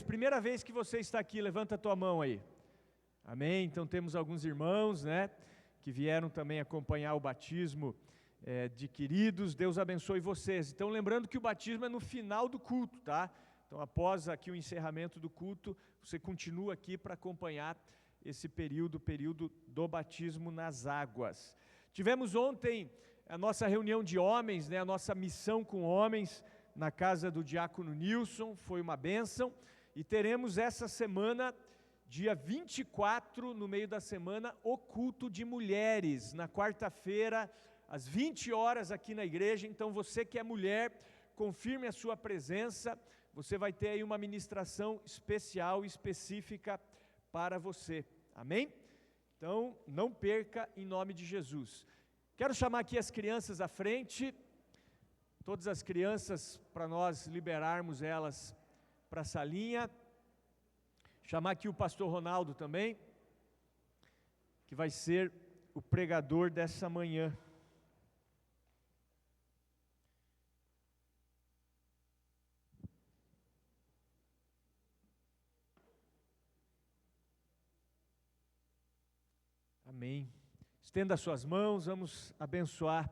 primeira vez que você está aqui, levanta a tua mão aí. Amém? Então temos alguns irmãos, né, que vieram também acompanhar o batismo de queridos. Deus abençoe vocês. Então lembrando que o batismo é no final do culto, tá? Então após aqui o encerramento do culto, você continua aqui para acompanhar esse período do batismo nas águas. Tivemos ontem a nossa reunião de homens, né, a nossa missão com homens, na casa do diácono Nilson, foi uma bênção, e teremos essa semana, dia 24, no meio da semana, o culto de mulheres, na quarta-feira, às 20 horas aqui na igreja. Então você que é mulher, confirme a sua presença, você vai ter aí uma ministração especial, específica para você, amém? Então não perca, em nome de Jesus. Quero chamar aqui as crianças à frente, todas as crianças, para nós liberarmos elas para a salinha. Chamar aqui o pastor Ronaldo também, que vai ser o pregador dessa manhã. Amém. Estenda as suas mãos, vamos abençoar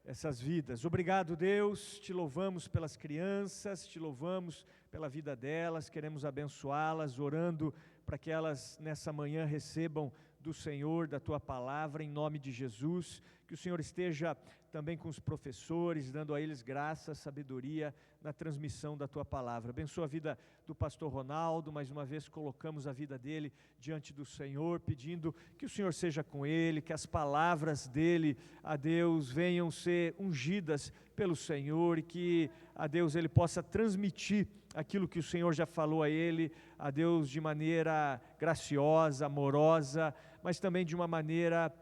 essas vidas. Obrigado, Deus, te louvamos pelas crianças, te louvamos pela vida delas, queremos abençoá-las, orando para que elas nessa manhã recebam do Senhor, da Tua palavra, em nome de Jesus. Que o Senhor esteja também com os professores, dando a eles graça, sabedoria na transmissão da Tua palavra. Abençoa a vida do pastor Ronaldo, mais uma vez colocamos a vida dele diante do Senhor, pedindo que o Senhor seja com ele, que as palavras dele, a Deus, venham ser ungidas pelo Senhor, e que, a Deus, ele possa transmitir aquilo que o Senhor já falou a ele, a Deus, de maneira graciosa, amorosa, mas também de uma maneira,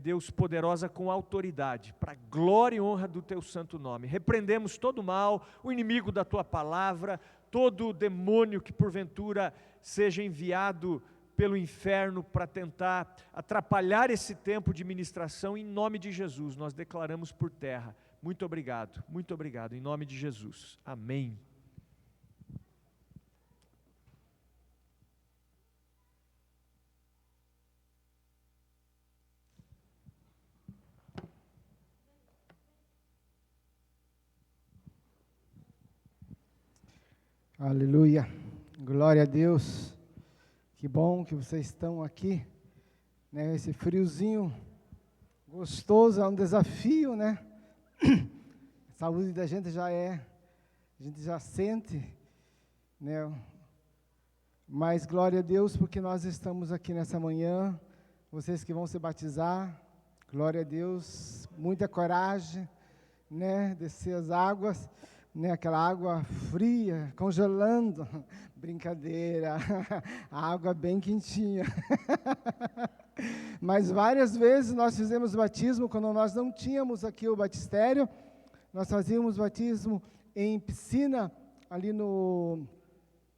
Deus, poderosa, com autoridade, para a glória e honra do Teu santo nome. Repreendemos todo o mal, o inimigo da Tua palavra, todo demônio que porventura seja enviado pelo inferno para tentar atrapalhar esse tempo de ministração, em nome de Jesus, nós declaramos por terra. Muito obrigado, em nome de Jesus. Amém. Aleluia, glória a Deus, que bom que vocês estão aqui, né? Esse friozinho gostoso, é um desafio, né? A saúde da gente a gente já sente, né? Mas glória a Deus, porque nós estamos aqui nessa manhã, vocês que vão se batizar, glória a Deus, muita coragem, né? Descer as águas, né, aquela água fria, congelando, brincadeira, a água bem quentinha. Mas várias vezes nós fizemos batismo, quando nós não tínhamos aqui o batistério, nós fazíamos batismo em piscina, ali no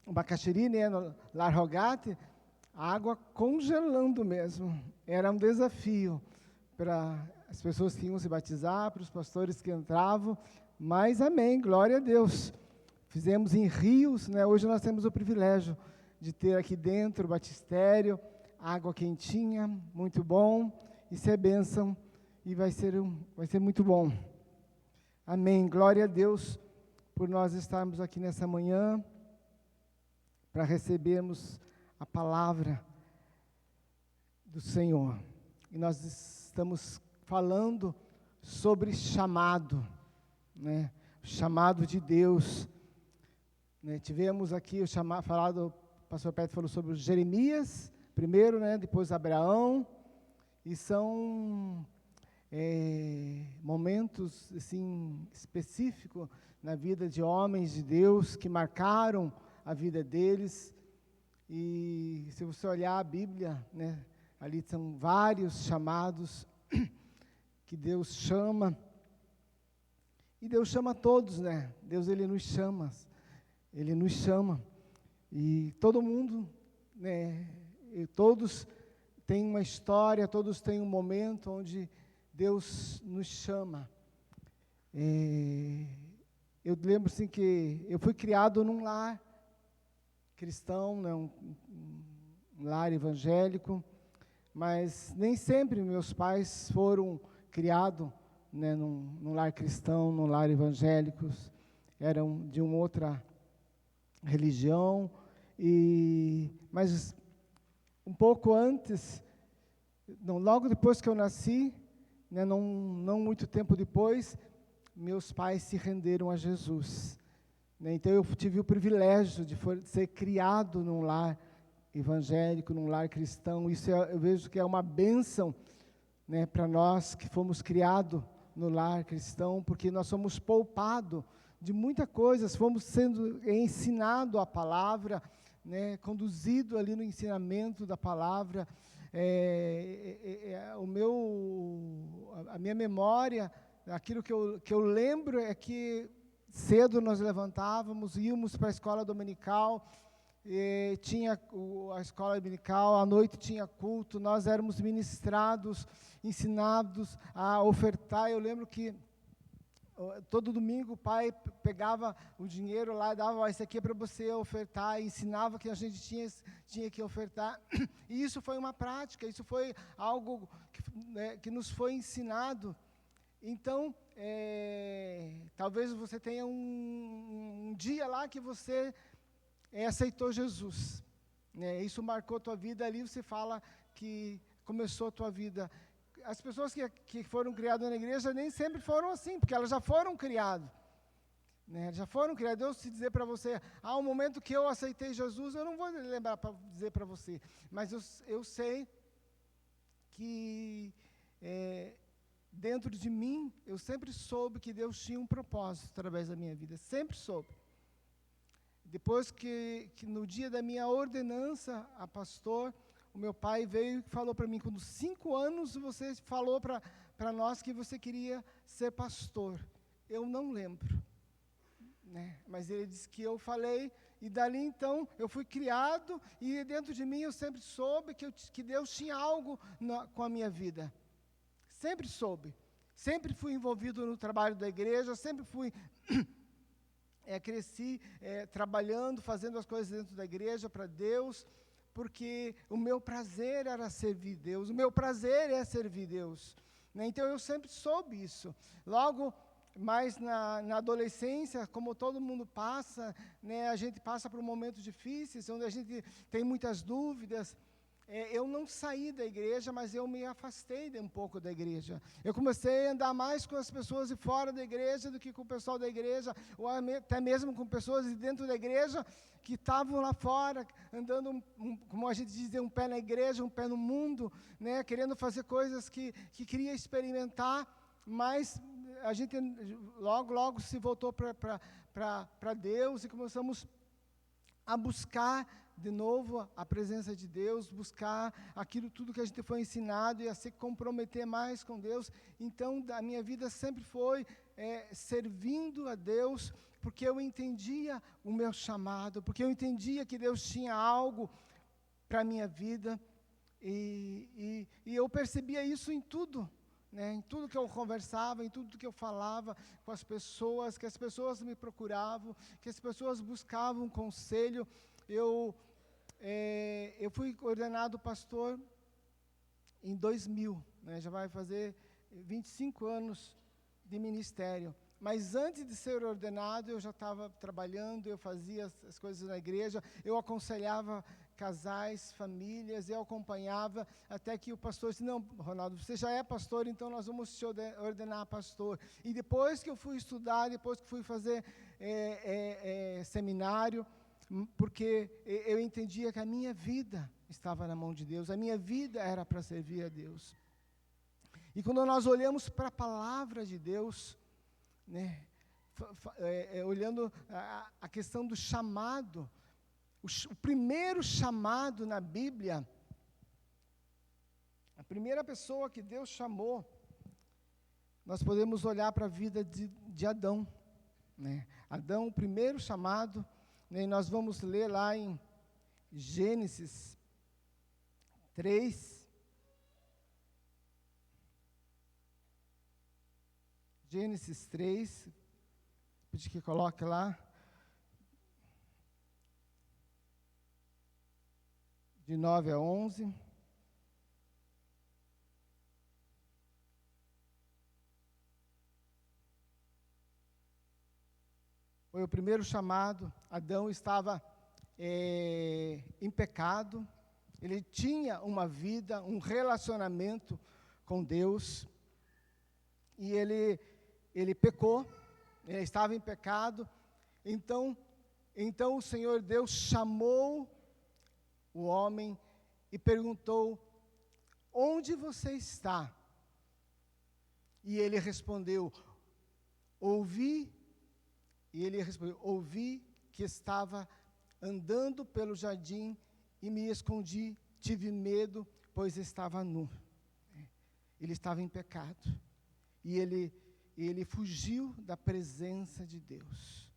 Bacaxiri, né, no Lar Rogate, a água congelando mesmo. Era um desafio para as pessoas que iam se batizar, para os pastores que entravam, mas amém, glória a Deus. Fizemos em rios, né? Hoje nós temos o privilégio de ter aqui dentro o batistério, água quentinha, muito bom, isso é bênção, e vai ser muito bom. Amém, glória a Deus, por nós estarmos aqui nessa manhã, para recebermos a palavra do Senhor. E nós estamos falando sobre chamado, né? O chamado de Deus, né? Tivemos aqui o pastor Pedro falou sobre Jeremias, primeiro, né? Depois Abraão, e são momentos assim, específicos na vida de homens de Deus, que marcaram a vida deles. E se você olhar a Bíblia, né? Ali são vários chamados que Deus chama. E Deus chama todos, né? Deus, Ele nos chama. E todo mundo, né? E todos têm uma história, todos têm um momento onde Deus nos chama. Eu lembro assim que eu fui criado num lar cristão, né, um lar evangélico, mas nem sempre meus pais foram criados, né, num lar cristão, num lar evangélico, eram de uma outra religião, mas um pouco antes, logo depois que eu nasci, né, não muito tempo depois, meus pais se renderam a Jesus. Né, então eu tive o privilégio de ser criado num lar evangélico, num lar cristão. Isso eu vejo que é uma bênção, né, para nós que fomos criados no lar cristão, porque nós somos poupados de muitas coisas, fomos sendo ensinados a palavra, né, conduzido ali no ensinamento da palavra. A minha memória, aquilo que eu lembro é que cedo nós levantávamos, íamos para a escola dominical, tinha a escola dominical, à noite tinha culto, nós éramos ministrados, ensinados a ofertar. Eu lembro que todo domingo o pai pegava o dinheiro lá e dava, isso aqui é para você ofertar, e ensinava que a gente tinha que ofertar. E isso foi uma prática, isso foi algo que nos foi ensinado. Então, talvez você tenha um dia lá que você aceitou Jesus. Né? Isso marcou a tua vida, ali você fala que começou a tua vida. As pessoas que foram criadas na igreja nem sempre foram assim, porque elas já foram criadas. Né? Já foram criadas. Deus se dizer para você, um momento que eu aceitei Jesus, eu não vou lembrar para dizer para você, mas eu sei que dentro de mim, eu sempre soube que Deus tinha um propósito através da minha vida, sempre soube. Depois que no dia da minha ordenança a pastor, o meu pai veio e falou para mim, com 5 anos você falou para nós que você queria ser pastor. Eu não lembro, né? Mas ele disse que eu falei, e dali então eu fui criado, e dentro de mim eu sempre soube que Deus tinha algo com a minha vida. Sempre soube. Sempre fui envolvido no trabalho da igreja, sempre fui... cresci trabalhando, fazendo as coisas dentro da igreja para Deus, porque o meu prazer era servir Deus, o meu prazer é servir Deus. Né? Então eu sempre soube isso. Logo, mais na adolescência, como todo mundo passa, né, a gente passa por momentos difíceis, onde a gente tem muitas dúvidas. Eu não saí da igreja, mas eu me afastei um pouco da igreja. Eu comecei a andar mais com as pessoas de fora da igreja do que com o pessoal da igreja, ou até mesmo com pessoas de dentro da igreja que estavam lá fora, andando, como a gente diz, um pé na igreja, um pé no mundo, né, querendo fazer coisas que queria experimentar, mas a gente logo se voltou para Deus e começamos a buscar de novo a presença de Deus, buscar aquilo tudo que a gente foi ensinado e a se comprometer mais com Deus. Então, a minha vida sempre foi servindo a Deus, porque eu entendia o meu chamado, porque eu entendia que Deus tinha algo para a minha vida, e eu percebia isso em tudo. Né, em tudo que eu conversava, em tudo que eu falava com as pessoas, que as pessoas me procuravam, que as pessoas buscavam conselho. Eu fui ordenado pastor em 2000, né, já vai fazer 25 anos de ministério. Mas antes de ser ordenado, eu já estava trabalhando, eu fazia as coisas na igreja, eu aconselhava casais, famílias, eu acompanhava, até que o pastor disse, não, Ronaldo, você já é pastor, então nós vamos te ordenar pastor. E depois que eu fui estudar, depois que fui fazer seminário, porque eu entendia que a minha vida estava na mão de Deus, a minha vida era para servir a Deus. E quando nós olhamos para a palavra de Deus, né, olhando a questão do chamado, o primeiro chamado na Bíblia, a primeira pessoa que Deus chamou, nós podemos olhar para a vida de Adão. Né? Adão, o primeiro chamado, né, e nós vamos ler lá em Gênesis 3. Gênesis 3, pedir que coloque lá. de 9 a 11. Foi o primeiro chamado. Adão estava em pecado. Ele tinha uma vida, um relacionamento com Deus. E ele pecou. Ele estava em pecado. Então o Senhor Deus chamou o homem e perguntou: onde você está? E ele respondeu: ouvi. E ele respondeu: ouvi que estava andando pelo jardim e me escondi, tive medo, pois estava nu. Ele estava em pecado. E ele fugiu da presença de Deus.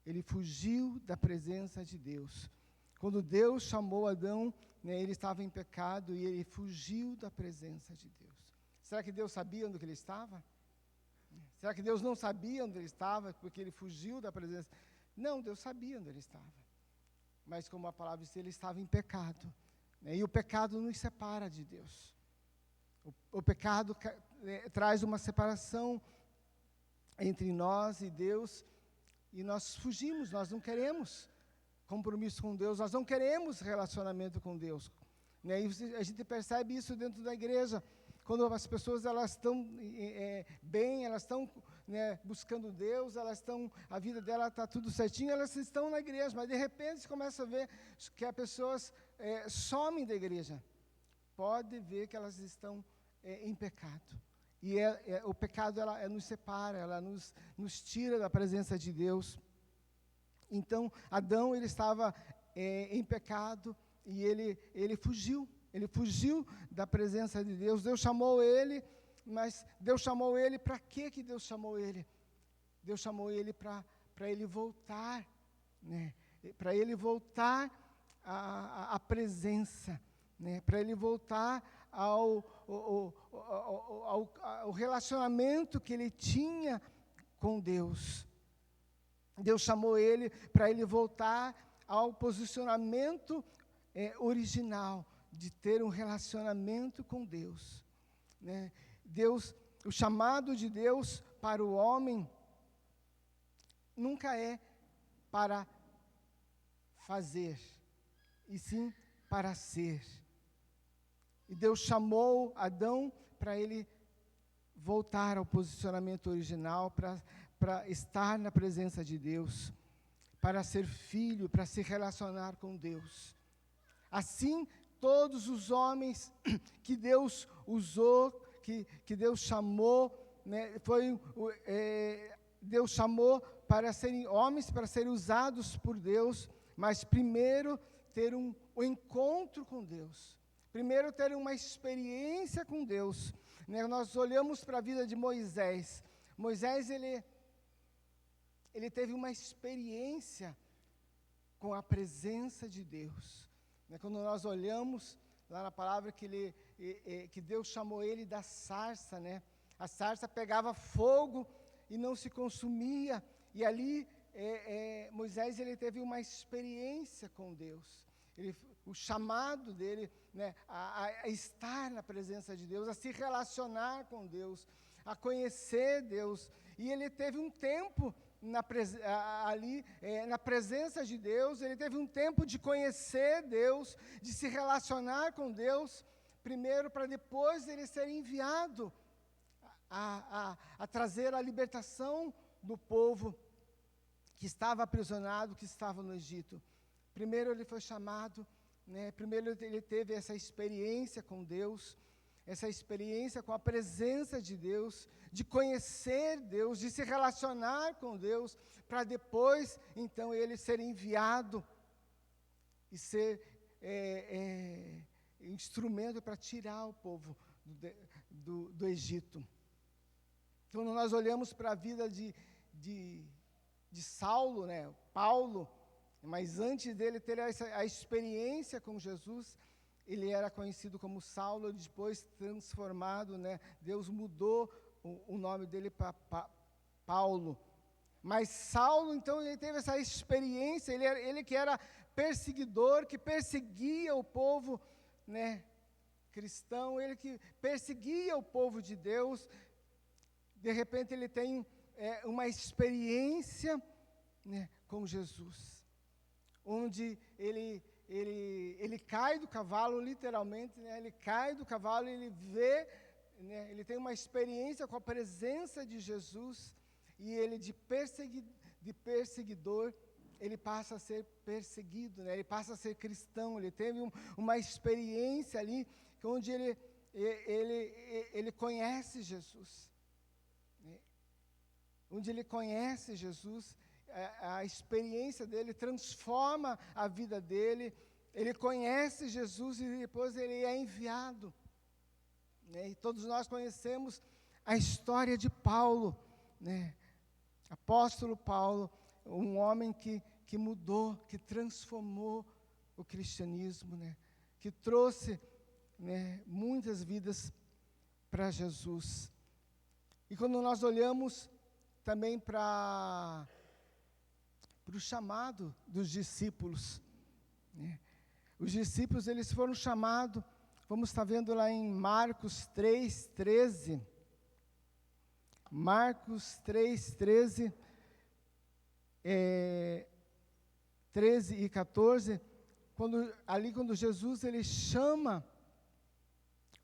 Ele fugiu da presença de Deus. Quando Deus chamou Adão, ele estava em pecado e ele fugiu da presença de Deus. Será que Deus sabia onde ele estava? Será que Deus não sabia onde ele estava porque ele fugiu da presença? Não, Deus sabia onde ele estava. Mas como a palavra diz, ele estava em pecado. E o pecado nos separa de Deus. O pecado traz uma separação entre nós e Deus, e nós fugimos, nós não queremos compromisso com Deus, nós não queremos relacionamento com Deus. E a gente percebe isso dentro da igreja, quando as pessoas elas estão bem, elas estão buscando Deus, a vida dela está tudo certinho, elas estão na igreja, mas de repente você começa a ver que as pessoas somem da igreja. Pode ver que elas estão em pecado. E o pecado ela nos separa, ela nos tira da presença de Deus. Então, Adão ele estava em pecado e ele fugiu. Ele fugiu da presença de Deus. Deus chamou ele, mas Deus chamou ele para quê que Deus chamou ele? Deus chamou ele para ele voltar, para ele voltar à presença, para ele voltar ao relacionamento que ele tinha com Deus. Deus chamou ele para ele voltar ao posicionamento original, de ter um relacionamento com Deus. O chamado de Deus para o homem nunca é para fazer, e sim para ser. E Deus chamou Adão para ele voltar ao posicionamento original, para estar na presença de Deus, para ser filho, para se relacionar com Deus. Assim, todos os homens que Deus usou, que Deus chamou, Deus chamou para serem homens, para serem usados por Deus, mas primeiro ter um encontro com Deus. Primeiro ter uma experiência com Deus. Nós olhamos para a vida de Moisés. Moisés, ele teve uma experiência com a presença de Deus. Quando nós olhamos lá na palavra que Deus chamou ele da sarça, a sarça pegava fogo e não se consumia. E ali Moisés ele teve uma experiência com Deus. O chamado dele a estar na presença de Deus, a se relacionar com Deus, a conhecer Deus. E ele teve um tempo ali na presença de Deus, ele teve um tempo de conhecer Deus, de se relacionar com Deus, primeiro para depois ele ser enviado a trazer a libertação do povo que estava aprisionado, que estava no Egito. Primeiro ele foi chamado, primeiro ele teve essa experiência com Deus, essa experiência com a presença de Deus, de conhecer Deus, de se relacionar com Deus, para depois, então, ele ser enviado e ser instrumento para tirar o povo do Egito. Quando nós olhamos para a vida de Saulo, Paulo, mas antes dele ter a experiência com Jesus, ele era conhecido como Saulo, depois transformado, Deus mudou o nome dele para Paulo. Mas Saulo, então, ele teve essa experiência, ele que era perseguidor que perseguia o povo, né, cristão, ele que perseguia o povo de Deus, de repente ele tem uma experiência, né, com Jesus, onde ele cai do cavalo, literalmente, né, ele cai do cavalo, ele vê, né, ele tem uma experiência com a presença de Jesus, e ele de perseguidor, ele passa a ser perseguido, né? Ele passa a ser cristão, ele teve uma experiência ali, onde ele conhece Jesus, né? Onde ele conhece Jesus, a experiência dele transforma a vida dele, ele conhece Jesus e depois ele é enviado, né? E todos nós conhecemos a história de Paulo, né? Apóstolo Paulo, um homem que mudou, que transformou o cristianismo, né? Que trouxe, né, muitas vidas para Jesus. E quando nós olhamos também para o chamado dos discípulos, né? Os discípulos, eles foram chamados, vamos estar vendo lá em Marcos 3:13, Marcos 3:13, 13 e 14, quando Jesus ele chama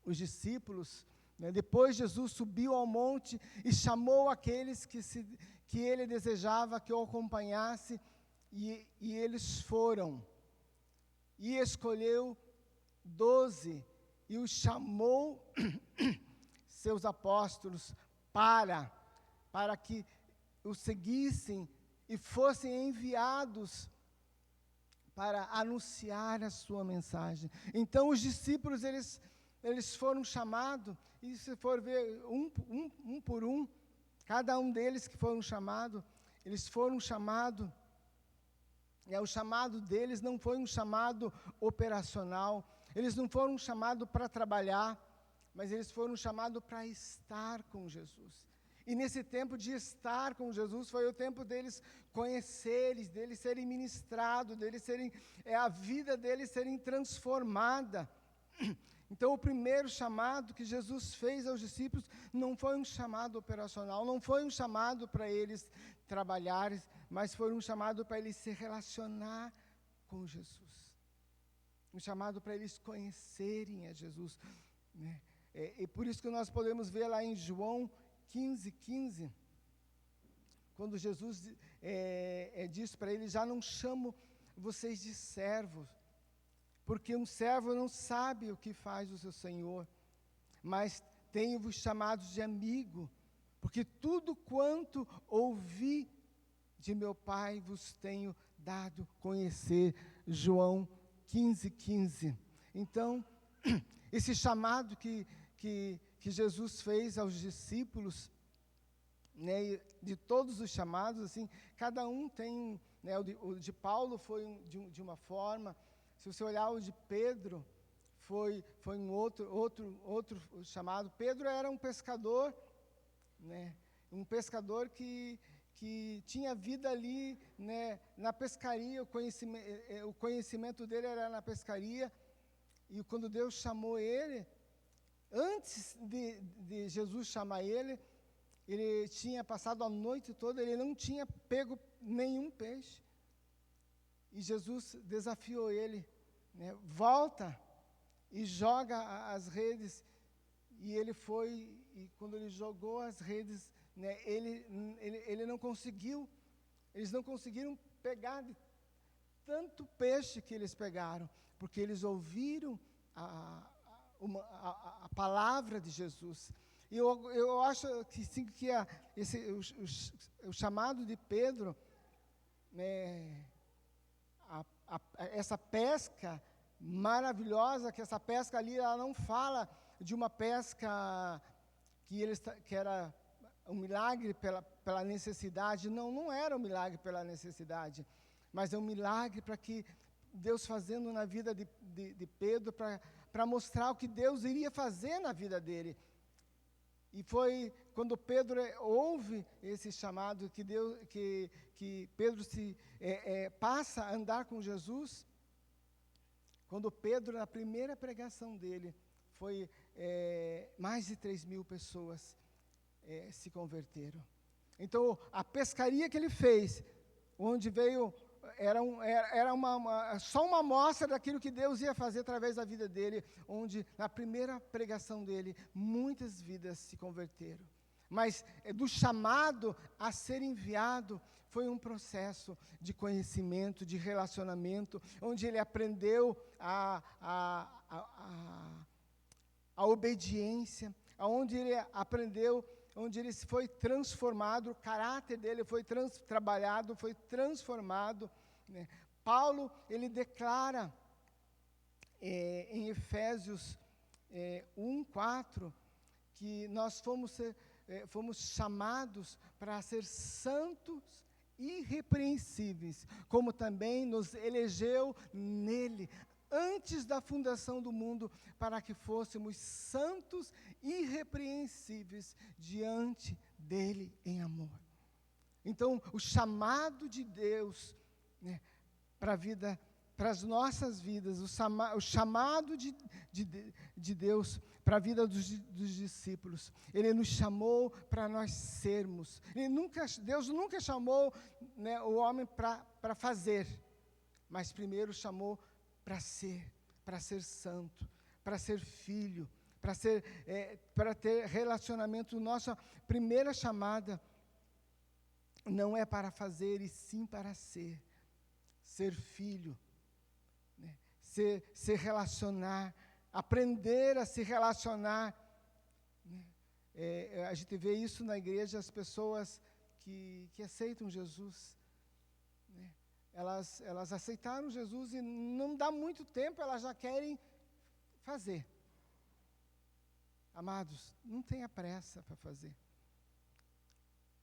os discípulos, né, depois Jesus subiu ao monte e chamou aqueles que ele desejava que o acompanhasse, e eles foram, e escolheu 12, e os chamou seus apóstolos para que o seguissem e fossem enviados para anunciar a sua mensagem. Então os discípulos, eles foram chamados, e se for ver um por um, cada um deles que foram chamados, eles foram chamados, o chamado deles não foi um chamado operacional, eles não foram chamados para trabalhar, mas eles foram chamados para estar com Jesus. E nesse tempo de estar com Jesus, foi o tempo deles conhecerem, deles serem ministrados, a vida deles serem transformada. Então, o primeiro chamado que Jesus fez aos discípulos não foi um chamado operacional, não foi um chamado para eles trabalharem, mas foi um chamado para eles se relacionar com Jesus. Um chamado para eles conhecerem a Jesus, né? E por isso que nós podemos ver lá em João 15:15, quando Jesus diz para eles: já não chamo vocês de servos, porque um servo não sabe o que faz o seu senhor, mas tenho-vos chamados de amigo, porque tudo quanto ouvi de meu Pai vos tenho dado conhecer. João 15:15. Então, esse chamado que Jesus fez aos discípulos, né, de todos os chamados, assim, cada um tem, né, o de Paulo foi de uma forma. Se você olhar o de Pedro, foi um outro chamado. Pedro era um pescador, né, um pescador que tinha vida ali, né, na pescaria, o conhecimento dele era na pescaria, e quando Deus chamou ele, antes de Jesus chamar ele tinha passado a noite toda, ele não tinha pego nenhum peixe. E Jesus desafiou ele, né, volta e joga as redes. E ele foi, e quando ele jogou as redes, né, ele não conseguiu, eles não conseguiram pegar de tanto peixe que eles pegaram, porque eles ouviram a palavra de Jesus. E eu acho que sim, que o chamado de Pedro, né, essa pesca maravilhosa, que essa pesca ali, ela não fala de uma pesca que era um milagre pela necessidade. Não era um milagre pela necessidade, mas é um milagre para que Deus fazendo na vida de Pedro, para mostrar o que Deus iria fazer na vida dele. E foi quando Pedro ouve esse chamado, que Pedro passa a andar com Jesus, quando Pedro, na primeira pregação dele, mais de 3.000 pessoas se converteram. Então, a pescaria que ele fez, onde veio, era só uma amostra daquilo que Deus ia fazer através da vida dele, onde, na primeira pregação dele, muitas vidas se converteram. Mas, do chamado a ser enviado, foi um processo de conhecimento, de relacionamento, onde ele aprendeu a obediência, onde ele aprendeu, onde ele foi transformado, o caráter dele foi trabalhado, foi transformado, né? Paulo, ele declara em Efésios 1:4, que nós fomos chamados para ser santos, irrepreensíveis, como também nos elegeu nele, antes da fundação do mundo, para que fôssemos santos, irrepreensíveis, diante dele em amor. Então, o chamado de Deus, né, para a vida, para as nossas vidas, o chamado de Deus para a vida dos discípulos, Ele nos chamou para nós sermos. Deus nunca chamou, né, o homem para fazer, mas primeiro chamou para ser santo, para ser filho, para ter relacionamento. Nossa primeira chamada não é para fazer, e sim para ser filho, né? se relacionar, aprender a se relacionar, né? A gente vê isso na igreja, as pessoas que aceitam Jesus, né? Elas aceitaram Jesus e não dá muito tempo, elas já querem fazer. Amados, não tenha pressa para fazer,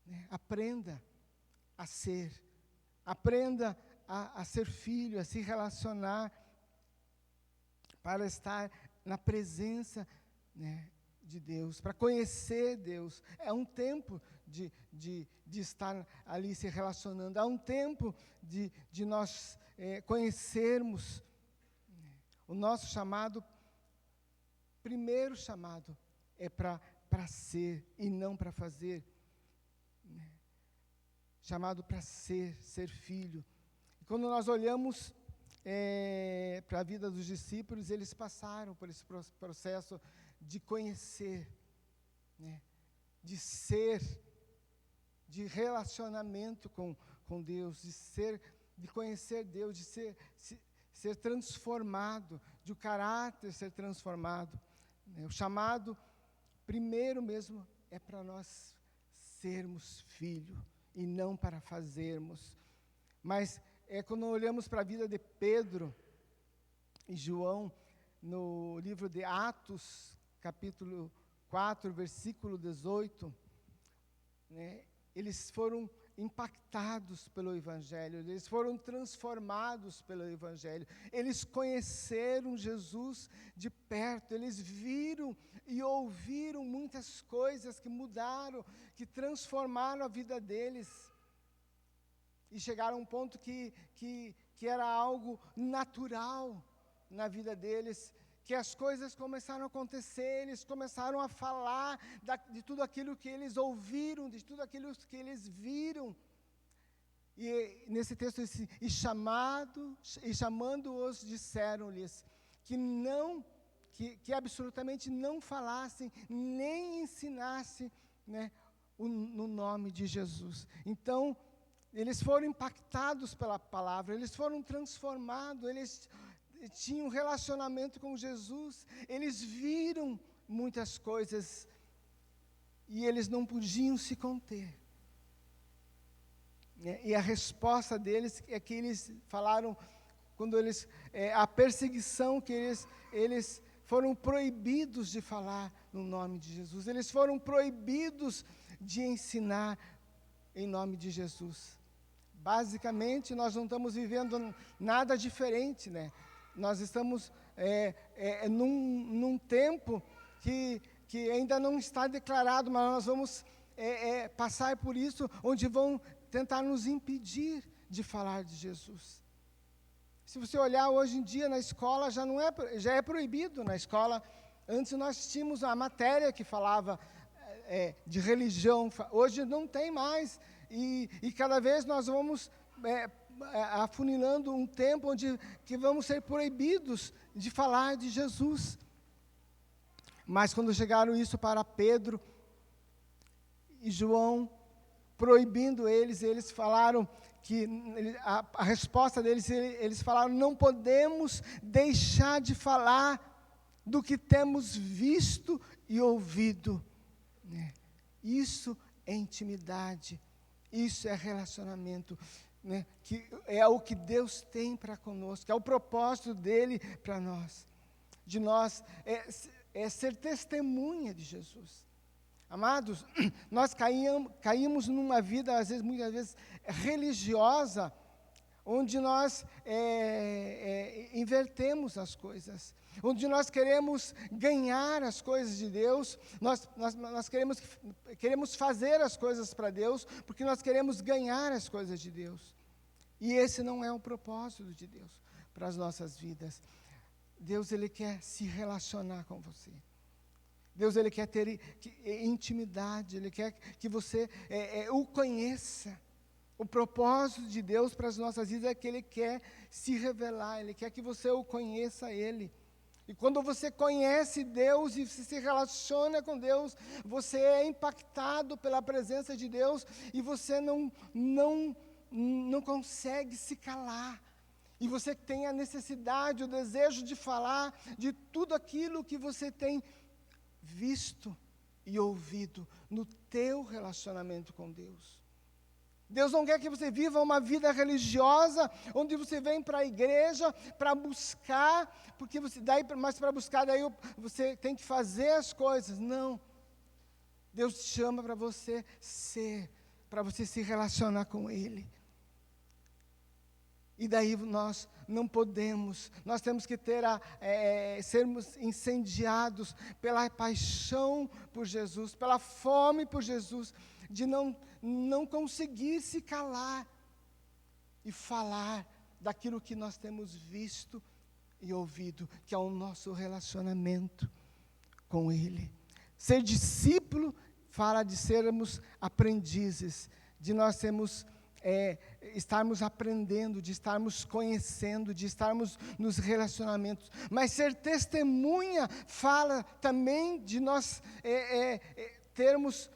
né? Aprenda a ser, aprenda a ser filho, a se relacionar, para estar na presença, né, de Deus, para conhecer Deus. É um tempo de estar ali se relacionando, há um tempo de nós conhecermos, né, o nosso chamado. Primeiro chamado é para ser e não para fazer, né? Chamado para ser filho. E quando nós olhamos para a vida dos discípulos, eles passaram por esse processo de conhecer, né? De ser, de relacionamento com Deus, de conhecer Deus, de ser transformado, de o caráter ser transformado. O chamado, primeiro mesmo, é para nós sermos filho e não para fazermos. Mas quando olhamos para a vida de Pedro e João, no livro de Atos, capítulo 4, versículo 18, né, eles foram impactados pelo Evangelho, eles foram transformados pelo Evangelho, eles conheceram Jesus de perto, eles viram e ouviram muitas coisas que mudaram, que transformaram a vida deles, e chegaram a um ponto que era algo natural na vida deles, que as coisas começaram a acontecer, eles começaram a falar de tudo aquilo que eles ouviram, de tudo aquilo que eles viram. E nesse texto diz assim, e chamando-os, disseram-lhes que absolutamente não falassem, nem ensinassem, né, no nome de Jesus. Então, eles foram impactados pela palavra, eles foram transformados, eles tinham um relacionamento com Jesus, eles viram muitas coisas e eles não podiam se conter. E a resposta deles é que eles falaram, quando a perseguição que eles foram proibidos de falar no nome de Jesus, eles foram proibidos de ensinar em nome de Jesus. Basicamente, nós não estamos vivendo nada diferente, né? Nós estamos num tempo que que ainda não está declarado, mas nós vamos passar por isso, onde vão tentar nos impedir de falar de Jesus. Se você olhar hoje em dia na escola, já é proibido na escola. Antes nós tínhamos a matéria que falava de religião, hoje não tem mais. E cada vez nós vamos afunilando um tempo onde que vamos ser proibidos de falar de Jesus. Mas quando chegaram isso para Pedro e João, proibindo eles falaram que a resposta deles, eles falaram: não podemos deixar de falar do que temos visto e ouvido. Isso é intimidade, isso é relacionamento, que é o que Deus tem para conosco, é o propósito dele para nós, de nós ser testemunha de Jesus. Amados, nós caímos numa vida, muitas vezes, religiosa, onde nós invertemos as coisas, onde nós queremos ganhar as coisas de Deus, nós queremos fazer as coisas para Deus, porque nós queremos ganhar as coisas de Deus. E esse não é o propósito de Deus para as nossas vidas. Deus, Ele quer se relacionar com você. Deus, Ele quer ter intimidade, Ele quer que você o conheça. O propósito de Deus para as nossas vidas é que Ele quer se revelar, Ele quer que você o conheça Ele. E quando você conhece Deus e se relaciona com Deus, você é impactado pela presença de Deus e você não consegue se calar. E você tem a necessidade, o desejo de falar de tudo aquilo que você tem visto e ouvido no teu relacionamento com Deus. Deus não quer que você viva uma vida religiosa, onde você vem para a igreja para buscar, mas para buscar daí você tem que fazer as coisas. Não. Deus te chama para você para você se relacionar com Ele. E daí nós não podemos, nós temos que sermos incendiados pela paixão por Jesus, pela fome por Jesus, de não conseguir se calar e falar daquilo que nós temos visto e ouvido, que é o nosso relacionamento com Ele. Ser discípulo fala de sermos aprendizes, de nós estarmos aprendendo, de estarmos conhecendo, de estarmos nos relacionamentos. Mas ser testemunha fala também de nós termos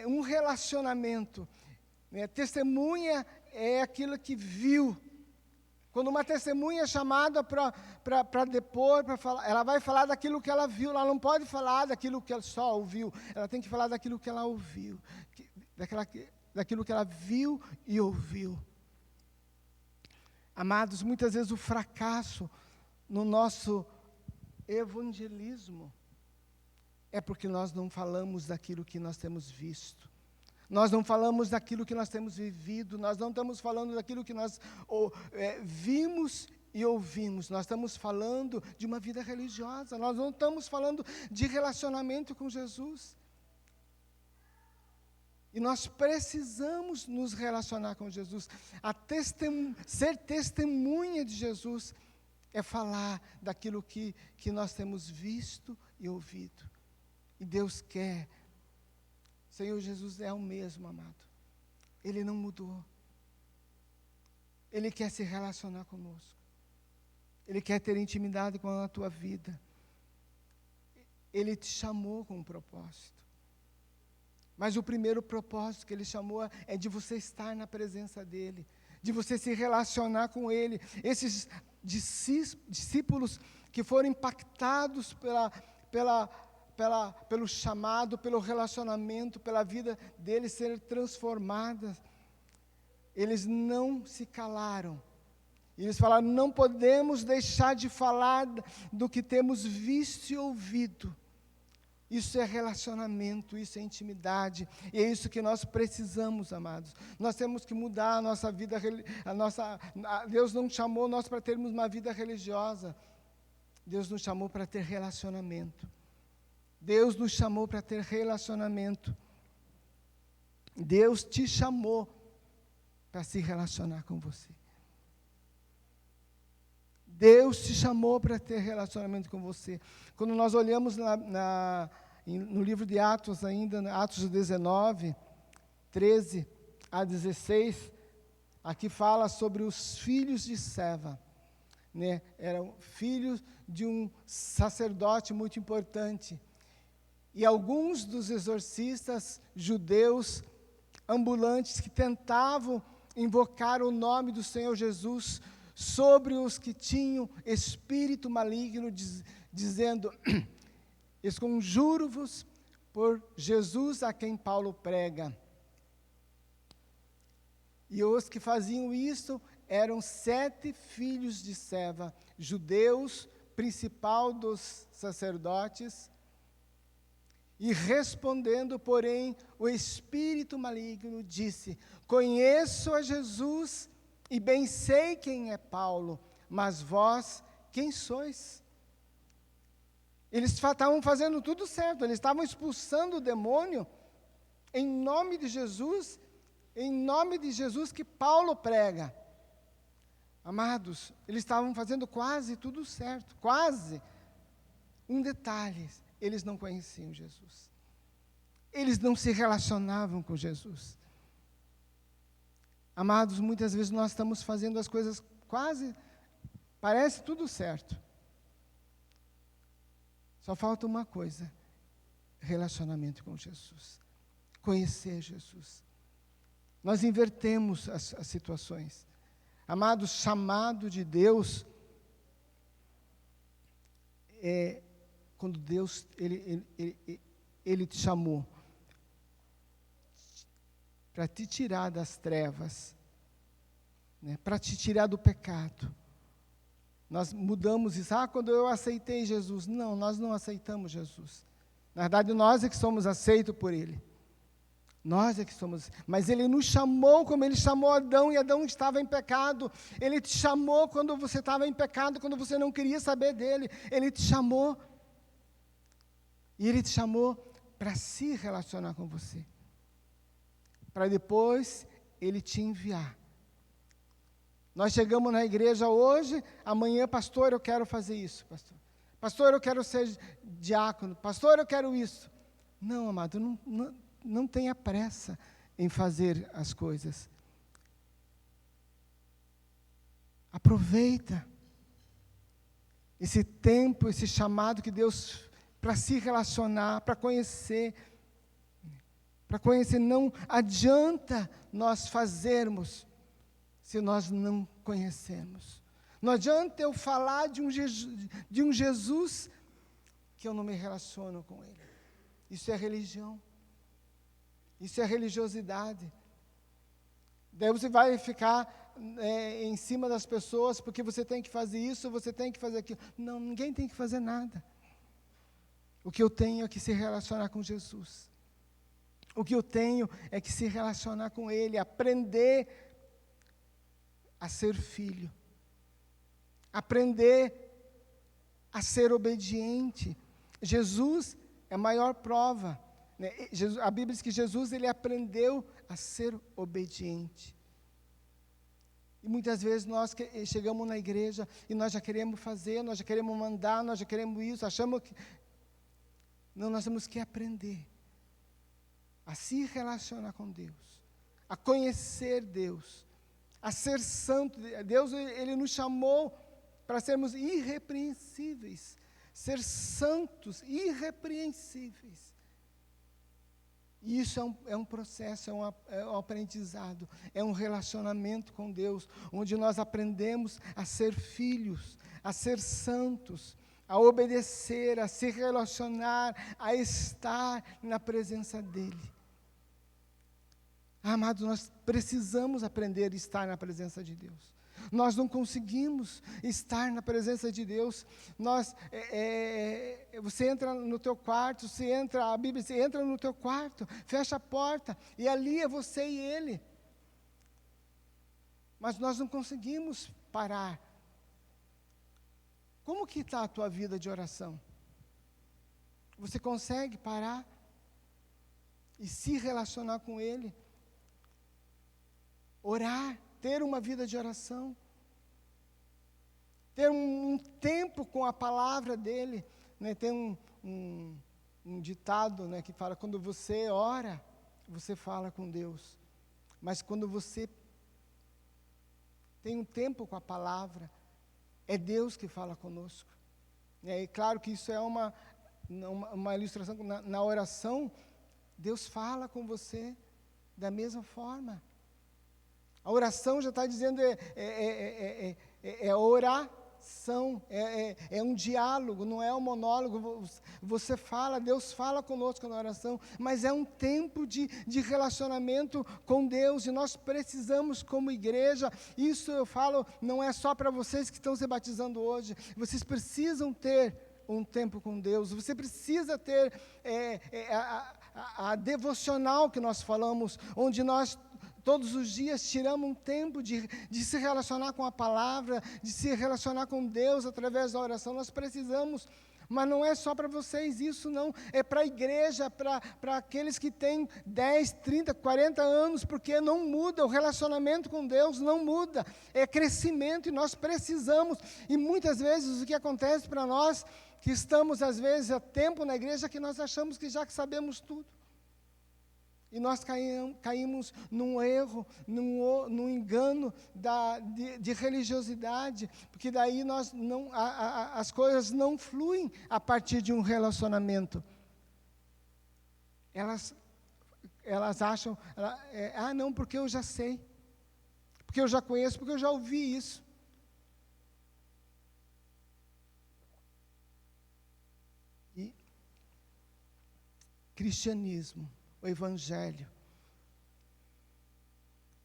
um relacionamento. Testemunha é aquilo que viu. Quando uma testemunha é chamada para depor, para falar, ela vai falar daquilo que ela viu, ela não pode falar daquilo que ela só ouviu, ela tem que falar daquilo que ela ouviu, daquilo que ela viu e ouviu. Amados, muitas vezes o fracasso no nosso evangelismo é porque nós não falamos daquilo que nós temos visto. Nós não falamos daquilo que nós temos vivido, nós não estamos falando daquilo que nós vimos e ouvimos. Nós estamos falando de uma vida religiosa, nós não estamos falando de relacionamento com Jesus. E nós precisamos nos relacionar com Jesus. Ser testemunha de Jesus é falar daquilo que nós temos visto e ouvido. E Deus quer. Senhor Jesus é o mesmo, amado. Ele não mudou. Ele quer se relacionar conosco. Ele quer ter intimidade com a tua vida. Ele te chamou com um propósito. Mas o primeiro propósito que Ele chamou é de você estar na presença dEle, de você se relacionar com Ele. Esses discípulos que foram impactados pelo chamado, pelo relacionamento, pela vida deles ser transformada, eles não se calaram. Eles falaram: não podemos deixar de falar do que temos visto e ouvido. Isso é relacionamento, isso é intimidade, e é isso que nós precisamos, amados. Nós temos que mudar a nossa vida, Deus não chamou nós para termos uma vida religiosa, Deus nos chamou para ter relacionamento. Deus nos chamou para ter relacionamento. Deus te chamou para se relacionar com você. Deus te chamou para ter relacionamento com você. Quando nós olhamos no livro de Atos ainda, Atos 19, 13 a 16, aqui fala sobre os filhos de Seva, né? Eram filhos de um sacerdote muito importante. E alguns dos exorcistas judeus ambulantes que tentavam invocar o nome do Senhor Jesus sobre os que tinham espírito maligno, dizendo: esconjuro-vos por Jesus a quem Paulo prega. E os que faziam isso eram 7 filhos de Seva, judeus, principal dos sacerdotes. E respondendo, porém, o espírito maligno disse: conheço a Jesus e bem sei quem é Paulo, mas vós, quem sois? Eles estavam fazendo tudo certo, eles estavam expulsando o demônio em nome de Jesus que Paulo prega. Amados, eles estavam fazendo quase tudo certo, quase. Um detalhe: eles não conheciam Jesus. Eles não se relacionavam com Jesus. Amados, muitas vezes nós estamos fazendo as coisas quase, parece tudo certo. Só falta uma coisa: relacionamento com Jesus. Conhecer Jesus. Nós invertemos as situações. Amados, chamado de Deus é quando Deus, Ele te chamou para te tirar das trevas, né, para te tirar do pecado. Nós mudamos isso. Quando eu aceitei Jesus. Não, nós não aceitamos Jesus. Na verdade, nós é que somos aceitos por Ele. Nós é que somos. Mas Ele nos chamou como Ele chamou Adão, e Adão estava em pecado. Ele te chamou quando você estava em pecado, quando você não queria saber dEle. Ele te chamou. E Ele te chamou para se relacionar com você. Para depois Ele te enviar. Nós chegamos na igreja hoje, amanhã: pastor, eu quero fazer isso, pastor. Pastor, eu quero ser diácono. Pastor, eu quero isso. Não, amado, não tenha pressa em fazer as coisas. Aproveita esse tempo, esse chamado que Deus, para se relacionar, para conhecer. Não adianta nós fazermos se nós não conhecemos. Não adianta eu falar de um Jesus que eu não me relaciono com Ele. Isso é religião. Isso é religiosidade. Daí você vai ficar em cima das pessoas, porque você tem que fazer isso, você tem que fazer aquilo. Não, ninguém tem que fazer nada. O que eu tenho é que se relacionar com Jesus. O que eu tenho é que se relacionar com Ele, aprender a ser filho, aprender a ser obediente. Jesus é a maior prova, né? A Bíblia diz que Jesus, Ele aprendeu a ser obediente. E muitas vezes nós chegamos na igreja e nós já queremos fazer, nós já queremos mandar, nós já queremos isso, achamos que... Não, nós temos que aprender a se relacionar com Deus, a conhecer Deus, a ser santo. Deus, Ele nos chamou para sermos irrepreensíveis, ser santos, irrepreensíveis. E isso é um processo, é um aprendizado, é um relacionamento com Deus, onde nós aprendemos a ser filhos, a ser santos, a obedecer, a se relacionar, a estar na presença dEle. Amados, nós precisamos aprender a estar na presença de Deus. Nós não conseguimos estar na presença de Deus. Você entra no teu quarto, a Bíblia diz, entra no teu quarto, fecha a porta, e ali é você e Ele. Mas nós não conseguimos parar. Como que está a tua vida de oração? Você consegue parar e se relacionar com Ele? Orar, ter uma vida de oração, ter um tempo com a palavra dEle, né? Tem um ditado, né, que fala, quando você ora, você fala com Deus, mas quando você tem um tempo com a palavra, é Deus que fala conosco. E claro que isso é uma ilustração, na oração, Deus fala com você da mesma forma. A oração já está dizendo, oração, é um diálogo, não é um monólogo. Você fala, Deus fala conosco na oração, mas é um tempo de relacionamento com Deus, e nós precisamos, como igreja, isso eu falo, não é só para vocês que estão se batizando hoje, vocês precisam ter um tempo com Deus, você precisa ter a devocional que nós falamos, onde nós todos os dias tiramos um tempo de se relacionar com a palavra, de se relacionar com Deus através da oração. Nós precisamos, mas não é só para vocês isso, não. É para a igreja, para aqueles que têm 10, 30, 40 anos, porque não muda, o relacionamento com Deus não muda. É crescimento e nós precisamos. E muitas vezes o que acontece para nós, que estamos às vezes há tempo na igreja, que nós achamos que já que sabemos tudo. E nós caímos num erro, num engano de religiosidade, porque daí as coisas não fluem a partir de um relacionamento. Elas acham, não, porque eu já sei, porque eu já conheço, porque eu já ouvi isso. E cristianismo, o Evangelho,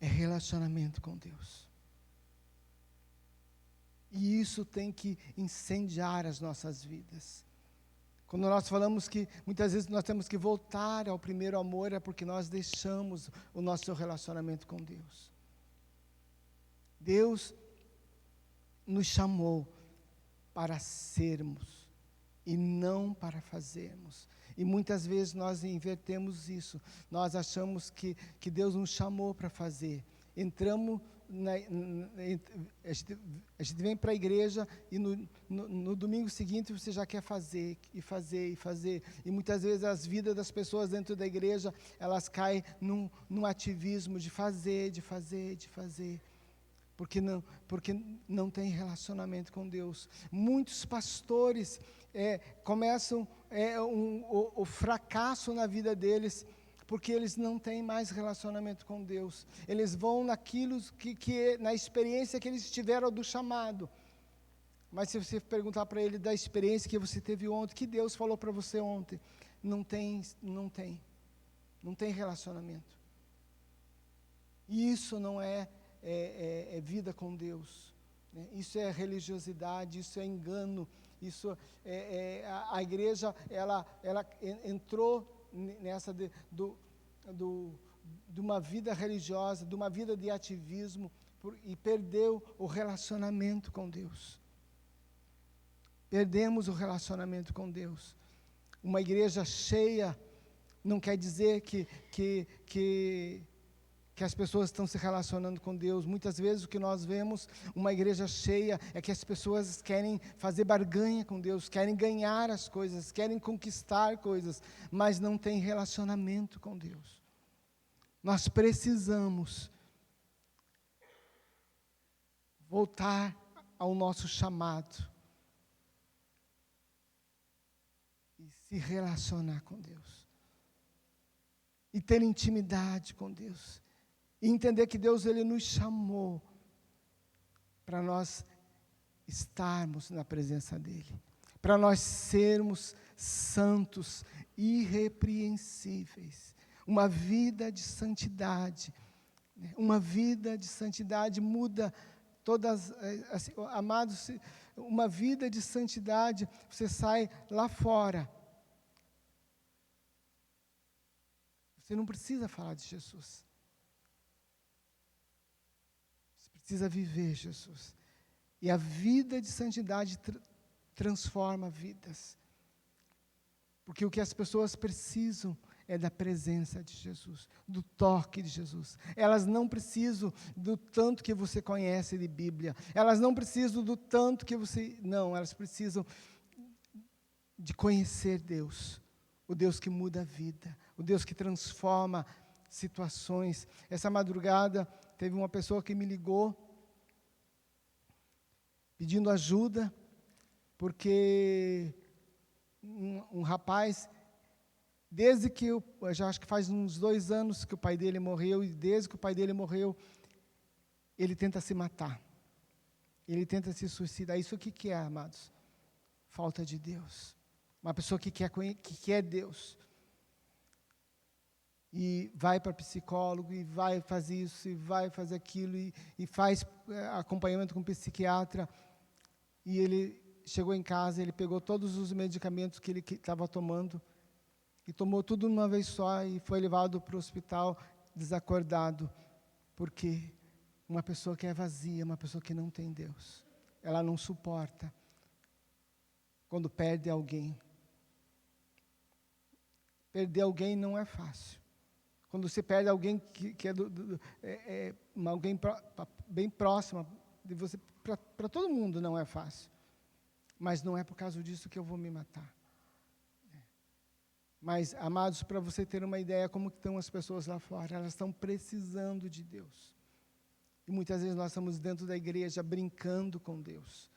é relacionamento com Deus. E isso tem que incendiar as nossas vidas. Quando nós falamos que muitas vezes nós temos que voltar ao primeiro amor, é porque nós deixamos o nosso relacionamento com Deus. Deus nos chamou para sermos e não para fazermos. E muitas vezes nós invertemos isso. Nós achamos que Deus nos chamou para fazer. Entramos, a gente vem para a igreja e no domingo seguinte você já quer fazer, e fazer, e fazer. E muitas vezes as vidas das pessoas dentro da igreja, elas caem num ativismo de fazer, de fazer, de fazer. Porque não tem relacionamento com Deus. Muitos pastores começam o fracasso na vida deles, porque eles não têm mais relacionamento com Deus. Eles vão naquilo na experiência que eles tiveram do chamado. Mas se você perguntar para ele da experiência que você teve ontem, que Deus falou para você ontem, não tem relacionamento. E isso não é vida com Deus, né? Isso é religiosidade, isso é engano, isso a igreja ela entrou nessa de uma vida religiosa, de uma vida de ativismo, e perdeu o relacionamento com Deus. Perdemos o relacionamento com Deus. Uma igreja cheia não quer dizer que as pessoas estão se relacionando com Deus. Muitas vezes o que nós vemos, uma igreja cheia, é que as pessoas querem fazer barganha com Deus, querem ganhar as coisas, querem conquistar coisas, mas não tem relacionamento com Deus. Nós precisamos voltar ao nosso chamado e se relacionar com Deus, e ter intimidade com Deus. E entender que Deus, Ele nos chamou para nós estarmos na presença dEle, para nós sermos santos, irrepreensíveis, uma vida de santidade. Uma vida de santidade muda todas, assim, amados, uma vida de santidade, você sai lá fora, você não precisa falar de Jesus. Precisa viver Jesus. E a vida de santidade transforma vidas. Porque o que as pessoas precisam é da presença de Jesus, do toque de Jesus. Elas não precisam do tanto que você conhece de Bíblia. Elas não precisam do tanto que você... Não, elas precisam de conhecer Deus. O Deus que muda a vida. O Deus que transforma situações. Essa madrugada, teve uma pessoa que me ligou, pedindo ajuda, porque um rapaz... Desde que, eu já acho que faz uns 2 anos que o pai dele morreu, e desde que o pai dele morreu, ele tenta se matar. Ele tenta se suicidar. Isso o que é, amados? Falta de Deus. Uma pessoa que quer Deus. E vai para psicólogo, e vai fazer isso, e vai fazer aquilo, e faz acompanhamento com um psiquiatra. E ele chegou em casa, ele pegou todos os medicamentos que ele estava tomando, e tomou tudo de uma vez só e foi levado para o hospital desacordado, porque uma pessoa que é vazia, uma pessoa que não tem Deus, ela não suporta quando perde alguém. Perder alguém não é fácil. Quando você perde alguém que é alguém bem próximo de você, para todo mundo não é fácil. Mas não é por causa disso que eu vou me matar. Mas, amados, para você ter uma ideia como estão as pessoas lá fora, elas estão precisando de Deus. E muitas vezes nós estamos dentro da igreja brincando com Deus,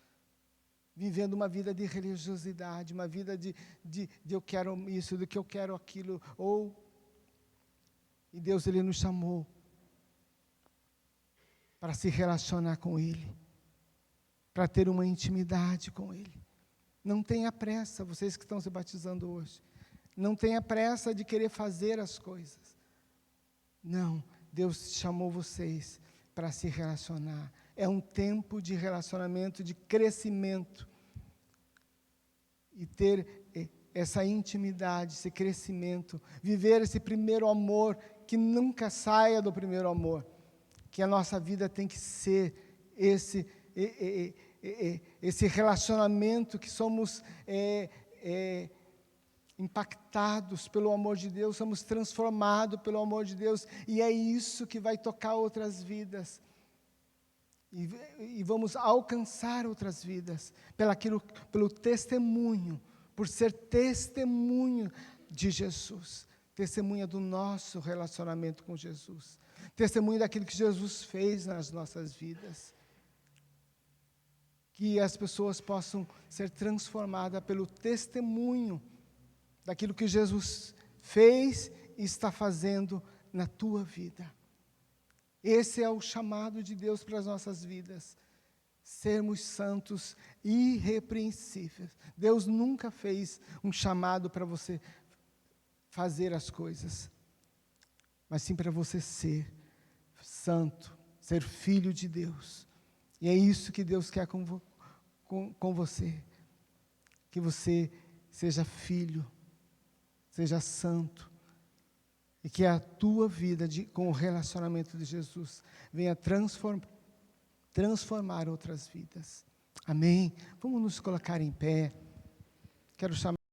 vivendo uma vida de religiosidade, uma vida de eu quero isso, de que eu quero aquilo, e Deus, Ele nos chamou para se relacionar com Ele, para ter uma intimidade com Ele. Não tenha pressa, vocês que estão se batizando hoje. Não tenha pressa de querer fazer as coisas. Não, Deus chamou vocês para se relacionar. É um tempo de relacionamento, de crescimento. E ter essa intimidade, esse crescimento. Viver esse primeiro amor, que nunca saia do primeiro amor. Que a nossa vida tem que ser esse relacionamento que somos... impactados pelo amor de Deus, somos transformados pelo amor de Deus, e é isso que vai tocar outras vidas, e vamos alcançar outras vidas, pelo testemunho, por ser testemunho de Jesus, testemunha do nosso relacionamento com Jesus, testemunho daquilo que Jesus fez nas nossas vidas, que as pessoas possam ser transformadas pelo testemunho daquilo que Jesus fez e está fazendo na tua vida. Esse é o chamado de Deus para as nossas vidas. Sermos santos, irrepreensíveis. Deus nunca fez um chamado para você fazer as coisas, mas sim para você ser santo, ser filho de Deus. E é isso que Deus quer com você. Que você seja filho, seja santo, e que a tua vida com o relacionamento de Jesus venha transformar outras vidas. Amém? Vamos nos colocar em pé. Quero chamar